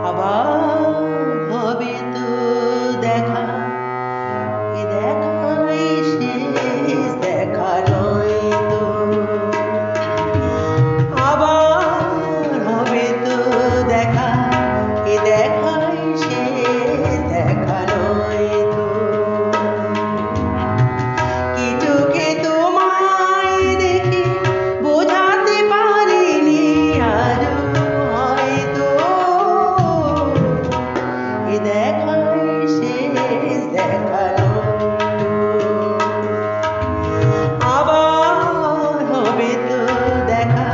আবার হবে তো দেখা, এ দেখাই শেষ দেখা নয় তো। আবার হবে তো দেখা, এ দেখাই শেষ দেখা নয় তো। কি চোখে তোমায় দেখে বোঝাতে পারিনি আজও হয়তো, এ দেখাই শেষ দেখা নয় তো। আবার হবে তো দেখা,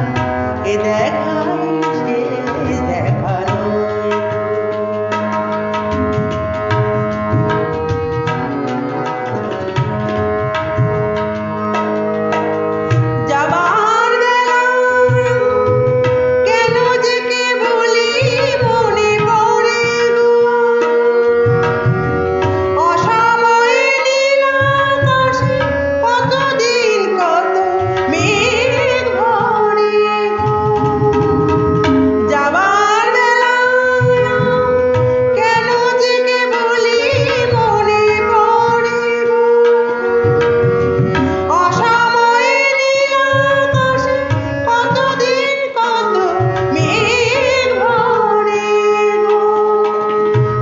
এ দেখাই শেষ দেখা নয় তো। যাবার বেলায় কেন যে কে বলি মনে পড়ে গো, অসময়ে নীল আকাশে কতদিন কত মেঘ ভরে গো। যাবার বেলায় কেন যে কে বলি মনে পড়ে গো, অসময়ে নীল আকাশে কতদিন কত মেঘ ভরে গো।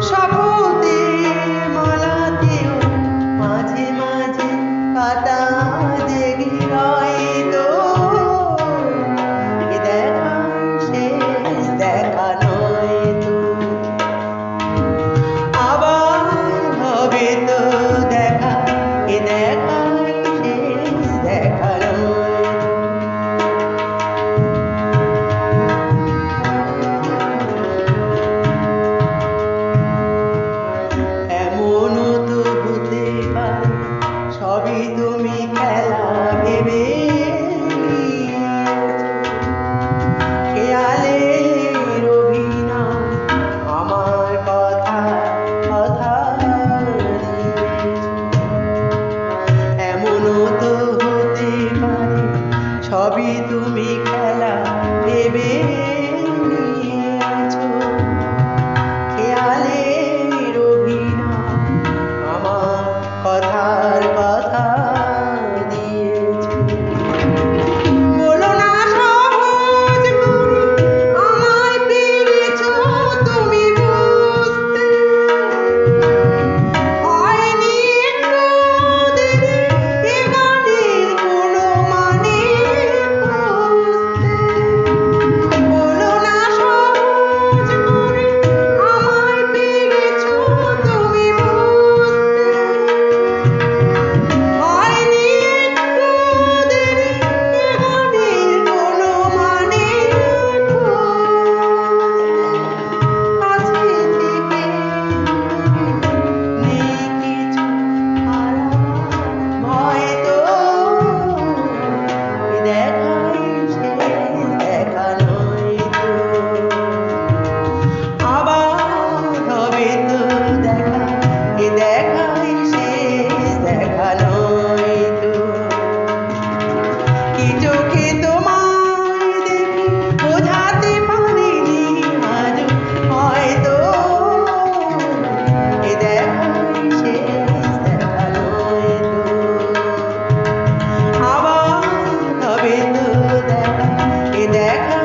শপথের মালাতেও মাঝে মাঝে কাঁটা জেগে রয় তো, এ দেখা শেষ দেখা নয় তো। আবার হবে তো দেখা, এ দেখাই শেষ দেখা নয় তো। এমনও তো হতে পারে সবই তুমি খেলা ভেবে খেয়ালের অভিনয় আমার কথা কথা দিয়েছ। এমনও তো হতে পারে সবই তুমি খেলা ভেবে নিয়েছো, খেয়ালের অভিনয় আমার কথার কথা দিয়েছ। বলো না সহজ করে আমায় পেরেছ তুমি বুঝতে, হয়নি একটু দেরি এ গানের কোনো মানে খুঁজতে। বলো না সহজ করে আমায় পেরেছ তুমি বুঝতে, হয়নি একটু দেরি এ গানের কোনো মানে খুঁজতে। কাছে থেকে নেই কিছু হারাবার ভয় তো, এ দেখাই শেষ দেখা নয় তো। আবার হবে তো দেখা, এ দেখাই শেষ দেখা নয় তো। কি চোখে তোমায় দেখে বোঝাতে পারিনি আজও হয়তো, এ দেখাই শেষ দেখা নয় তো। আবার হবে তো দেখা, এ দেখা